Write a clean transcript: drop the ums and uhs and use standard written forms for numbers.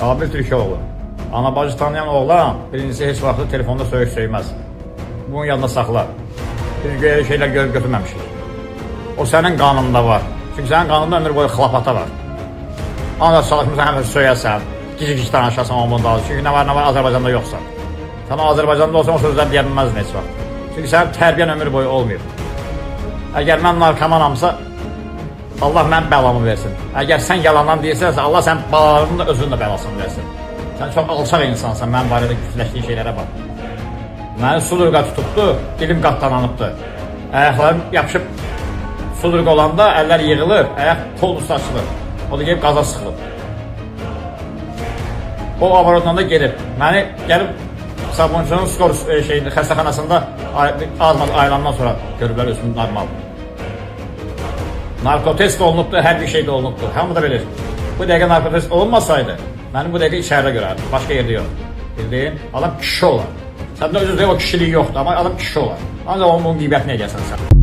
Qabil Türkoğlu. Ana bacı tanıyan oğlan birincisi heç vaxtı telefonda söyləməz. Bunun yanında saxla. Çünki elə şeylər görüb götürməmişik. O sənin qanında var. Çünki sənin qanında ömür boyu xilafata var. Ancaq çalışmısan, həmişə söyəsən, gici-gici danışasan onun da. Çünki nə var Azərbaycanda yoxsan. Sən Azərbaycanda olsan o sözlər deyə bilməzdin heç vaxt. Çünki sənin tərbiyən ömür boyu olmayıb. Əgər mən narkomanamsa, Allah mən bəlamı versin. Əgər sən yalandan deyirsənsə, Allah sən balalarının da özünün də bəlasını versin. Sən çox alçaq insansan, mən barədə gücləşdiyin şeylərə bax. Məni sudurqa tutubdu, dilim qatlananıbdı. Ayaqlarım yapışıb sudurqa olanda əllər yığılır, ayaq kol üstü açılır. O da gelib qaza sıxılıb. O avaroddan da gedib. Məni gəlib Sabunçunun skor xəstəxanasında az aylandan sonra görüblər özümün normal. Narkotest olunubdu, hər bir şey də olunubdu. Hamı da bilir. Bu dəqiqə narkotest olunmasaydı, mənim bu dəqiqə içəridə görərdim. Başqa yerdə yox. Bildiyin? Adam kişi olar. Səndə özü deyil, o kişiliyi yoxdur, amma adam kişi olar. Ancaq onun qiybətini edəsən sən.